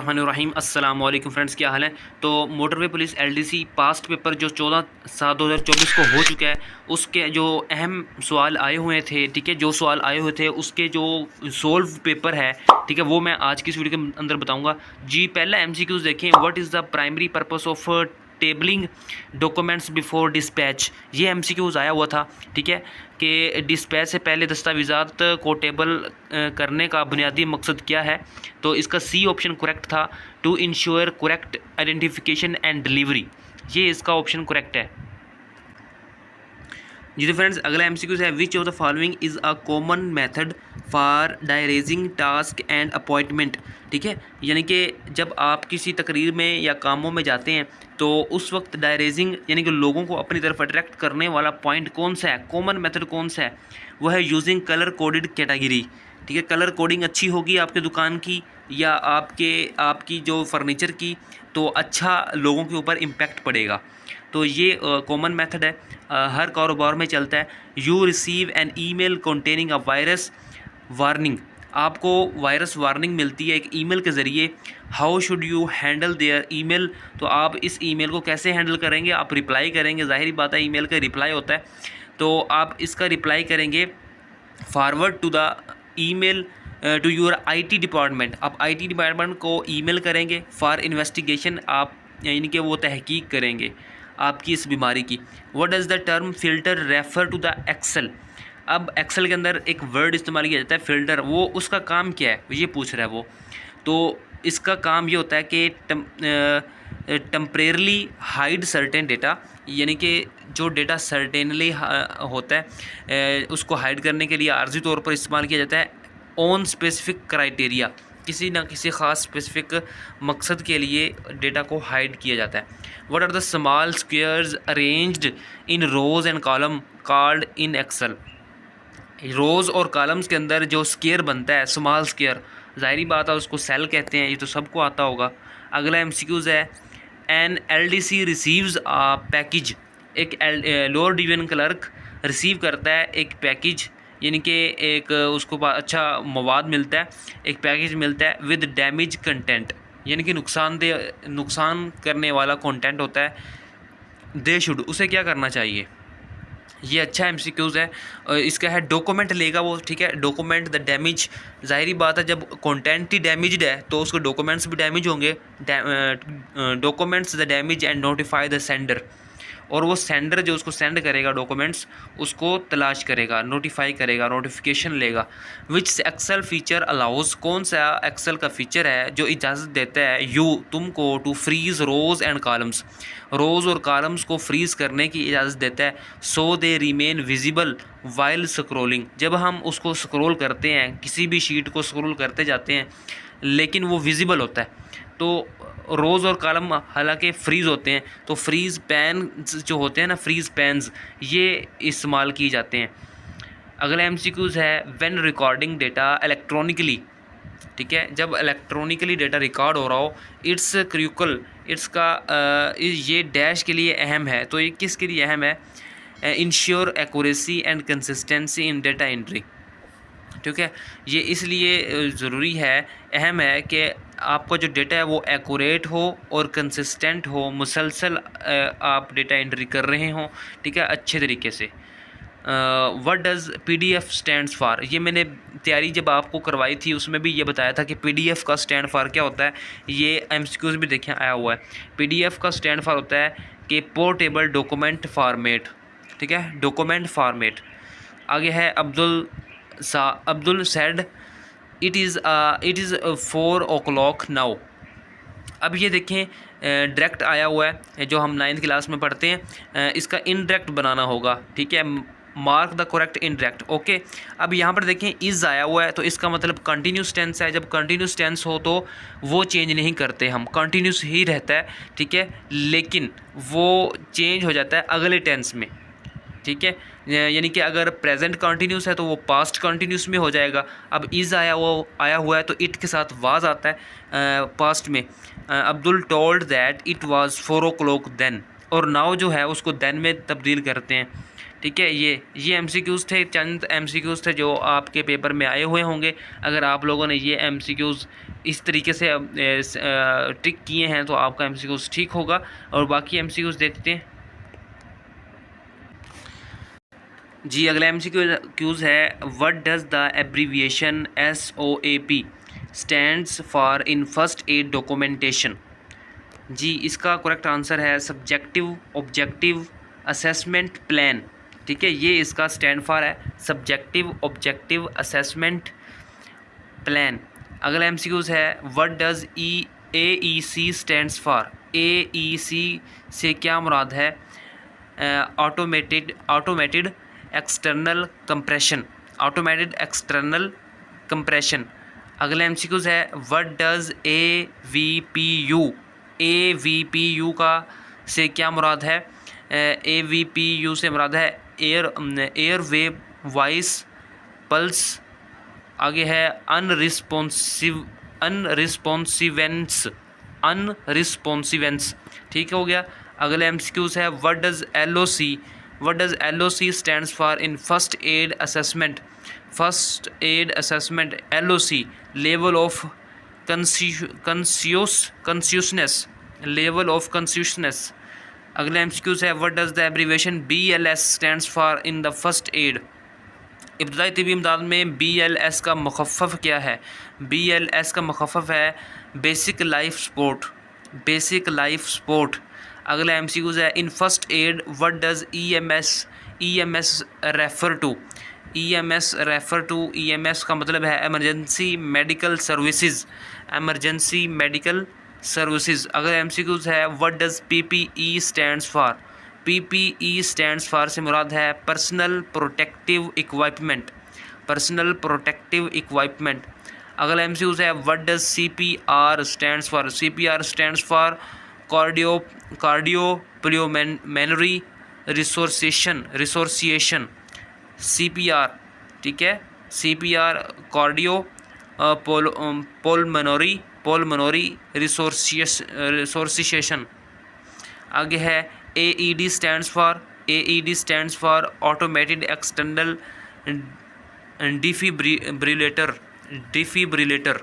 बिस्मिल्लाहिर्रहमानिर्रहीम अस्सलाम वालेकुम फ्रेंड्स, क्या हाल है। तो motorway police LDC past paper जो 14/7/2024 को हो चुका है, उसके जो अहम सवाल आए हुए थे, ठीक है, जो सवाल आए हुए थे उसके जो सोल्व पेपर है, ठीक है, वो मैं आज की इस वीडियो के अंदर बताऊंगा जी। पहला एमसीक्यूज देखें। What is the primary purpose of tabling documents before dispatch. ये एमसीक्यूज आया हुआ था, ठीक है, कि डिस्पैच से पहले दस्तावेज़ात को टेबल करने का बुनियादी मकसद क्या है। तो इसका सी ऑप्शन करेक्ट था, to ensure correct identification and delivery. ये इसका ऑप्शन करेक्ट है जी। तो फ्रेंड्स, अगला एमसीक्यूज है, which of the following is a common method for diarising task and appointment. ठीक है, यानी कि जब आप किसी तकरीर में या कामों में जाते हैं तो उस वक्त डायरेजिंग यानी कि लोगों को अपनी तरफ अट्रैक्ट करने वाला पॉइंट कौन सा है, कॉमन मेथड कौन सा है, वह है यूजिंग कलर कोडेड कैटेगरी। ठीक है, कलर कोडिंग अच्छी होगी आपके दुकान की या आपकी जो फर्नीचर की, तो अच्छा लोगों के ऊपर इम्पैक्ट पड़ेगा। तो ये कॉमन मेथड है, हर कारोबार में चलता है। You receive an email containing a virus warning. आपको वायरस वार्निंग मिलती है एक ईमेल के ज़रिए। How should you handle their email. तो आप इस ईमेल को कैसे हैंडल करेंगे, आप रिप्लाई करेंगे, ज़ाहिर बात है ईमेल का रिप्लाई होता है, तो आप इसका रिप्लाई करेंगे forward to the email to your IT department. आप आईटी डिपार्टमेंट को ईमेल करेंगे फॉर इन्वेस्टिगेशन, आप यानी कि वो तहकीक करेंगे आपकी इस बीमारी की। What does the term filter refer to the Excel. अब एक्सेल के अंदर एक वर्ड इस्तेमाल किया जाता है फ़िल्टर, वो उसका काम क्या है ये पूछ रहा है वो। तो इसका काम ये होता है कि टेम्परेरली हाइड सर्टेन डेटा, यानी कि जो डेटा सर्टेनली होता है उसको हाइड करने के लिए आर्जी तौर पर इस्तेमाल किया जाता है ऑन स्पेसिफिक क्राइटेरिया। किसी ना किसी ख़ास स्पेसिफिक मकसद के लिए डेटा को हाइड किया जाता है। What are the small squares arranged in rows and column called in Excel. Rows और कॉलम्स के अंदर जो स्क्वेयर बनता है, स्मॉल स्क्वेयर, ज़ाहिरी बात है उसको सेल कहते हैं, ये तो सबको आता होगा। अगला एमसीक्यूज़ है, एन एलडीसी रिसीव्स आ पैकेज। एक लोअर डिवीजन क्लर्क रिसीव करता है एक पैकेज, यानी कि एक उसको अच्छा मवाद मिलता है, एक पैकेज मिलता है विद डैमेज कंटेंट, यानी कि नुकसान करने वाला कंटेंट होता है। दे शुड, उसे क्या करना चाहिए। ये अच्छा एमसीक्यूज़ है। इसका है डॉक्यूमेंट लेगा वो, ठीक है, डॉक्यूमेंट द डैमेज। ज़ाहिरी बात है जब कंटेंट ही डैमेज्ड है तो उसके डॉक्यूमेंट्स भी डैमेज होंगे। Documents the damage and notify the sender, और वो सेंडर जो उसको सेंड करेगा डॉक्यूमेंट्स, उसको तलाश करेगा, नोटिफाई करेगा, नोटिफिकेशन लेगा। विच एक्सेल फीचर अलाउज, कौन सा एक्सेल का फीचर है जो इजाज़त देता है यू, तुमको, to freeze rows and columns, rows और कॉलम्स को फ्रीज़ करने की इजाज़त देता है। So they remain visible while scrolling. जब हम उसको स्क्रोल करते हैं, किसी भी शीट को स्क्रोल करते जाते हैं, लेकिन वो विजिबल होता है। तो रोज़ और कॉलम हालांकि फ्रीज़ होते हैं, तो फ्रीज़ पैन जो होते हैं ना, फ्रीज़ पैन्स, ये इस्तेमाल किए जाते हैं। अगला एमसीक्यूज़ है, व्हेन रिकॉर्डिंग डेटा इलेक्ट्रॉनिकली। ठीक है, जब इलेक्ट्रॉनिकली डेटा रिकॉर्ड हो रहा हो, इट्स क्रिटिकल, ये डैश के लिए अहम है। तो ये किसके लिए अहम है, ensure accuracy and consistency in data entry. ठीक है, ये इसलिए ज़रूरी है, अहम है कि आपका जो डेटा है वो एक्यूरेट हो और कंसिस्टेंट हो, मुसलसल आप डेटा एंट्री कर रहे हों, ठीक है, अच्छे तरीके से। What does PDF stands for. ये मैंने तैयारी जब आपको करवाई थी उसमें भी ये बताया था कि पीडीएफ का स्टैंड फॉर क्या होता है। ये एमसीक्यूज़ भी देखें आया हुआ है। पीडीएफ का स्टैंड फॉर होता है कि पोर्टेबल डॉक्यूमेंट फॉर्मेट, ठीक है, डॉक्यूमेंट फॉर्मेट। आगे है Abdul said it is 4 o'clock now. अब ये देखें डायरेक्ट आया हुआ है जो हम 9th क्लास में पढ़ते हैं, इसका इनडायरेक्ट बनाना होगा, ठीक है, mark the correct indirect. Okay, अब यहाँ पर देखें इज़ आया हुआ है तो इसका मतलब कंटिन्यूस टेंस है। जब कंटिन्यूस टेंस हो तो वो चेंज नहीं करते हम, कंटिन्यूस ही रहता है, ठीक है, लेकिन वो चेंज हो जाता है अगले टेंस में, ठीक है। यानी कि अगर प्रेजेंट कंटिन्यूस है तो वो पास्ट कंटिन्यूस में हो जाएगा। अब इज़ आया हुआ है तो इट के साथ वाज आता है पास्ट में। Abdul told that it was 4 o'clock then, और नाउ जो है उसको देन में तब्दील करते हैं, ठीक है, ये MCQs थे, चंद MCQs थे जो आपके पेपर में आए हुए होंगे। अगर आप लोगों ने ये MCQs इस तरीके से टिक किए हैं तो आपका MCQs ठीक होगा। और बाकी MCQs देखते हैं जी। अगला MCQs है, what does the abbreviation SOAP stands for in first aid documentation. जी, इसका करेक्ट आंसर है सब्जेक्टिव ऑब्जेक्टिव असेसमेंट प्लान। ठीक है, ये इसका स्टैंड फॉर है, सब्जेक्टिव ऑब्जेक्टिव असेसमेंट प्लान। अगला MCQs है, what does AEC stands for. AEC से क्या मुराद है? Automated external compression, automated external compression. अगला MCQs है, व्हाट डज़ AVPU का से क्या मुराद है? AVPU से मुराद है एयर वेव वॉइस पल्स। आगे है अनरिस्पॉन्सिवेंस। ठीक हो गया। अगले MCQs है, what does LOC stands for in first add assessment. First aid assessment LOC level of consciousness, level of consciousness. अगले MCQs है, what does the abbreviation BLS stands for in the first aid. इब्तदाई तिब्बी इमदाद में BLS का मुखफ़्फ़ क्या है? BLS का मुखफ़्फ़ है basic life support, basic life support. अगला MCQs है, in first aid what does EMS refer to. EMS का मतलब है emergency medical services, emergency medical services. अगर MCQs है, what does PPE stands for. PPE stands for से मुराद है personal protective equipment, personal protective equipment. अगला MCQs है, what does CPR stands for. CPR stands for cardiopulmonary resuscitation, CPR। ठीक है, CPR cardio पोलमोनरी रिसोर्सिएशन। आगे है, AED stands for automated external defibrillator.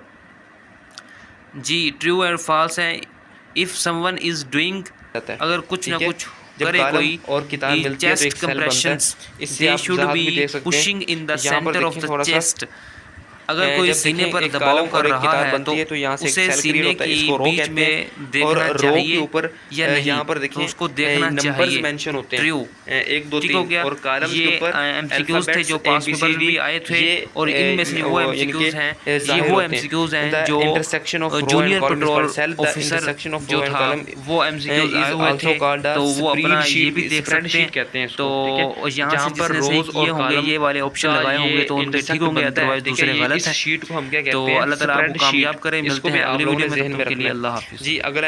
जी, ट्रू एंड फॉल्स है। इफ़ समवन इज़ डूइंग, अगर कुछ ना कुछ करे कोई, और किताब मिलती है तो एक सेल बनता है। इससे आप शुड जहाँ बी भी देख सकते हैं, पुशिंग इन द यहाँ पर सेंटर ऑफ देखिए द थोड़ा सा, चेस्ट। अगर कोई जब सीने देखें पर एक दबाव कॉलम कर और एक रहा किताब है बनती है तो यहाँ से एक उसे सेल क्रिएट सीने होता है, की इसको रो बीच कहते में हैं। और देखना रो के चाहिए ऊपर या नहीं, यहाँ पर तो देखें उसको देखना नंबर्स चाहिए। मेंशन होते हैं, ट्रू 1 2 ठीक हो 3, गया। और कॉलम्स ये के ऊपर MCQs थे जो पास पेपर में भी आए थे, और इनमें से वो MCQs हैं, ये वो MCQs हैं जो जूनियर पेट्रोल ऑफिसर जो था वो MCQs आए हुए थे, तो वो अपना ये भी देख सकते हैं। तो यहाँ से जिसने सही किए होंगे, ये वाले ऑप्शन लगाए होंगे तो उनके ठीक होंगे, अदरवाइज दूसरे गलत हैं। शीट को हम क्या तो कहते हैं? अल्लाह ताला आपको कामयाब करे। मिलते हैं अगली वीडियो में, तब तक के लिए अल्लाह हाफिज़। जी, अगर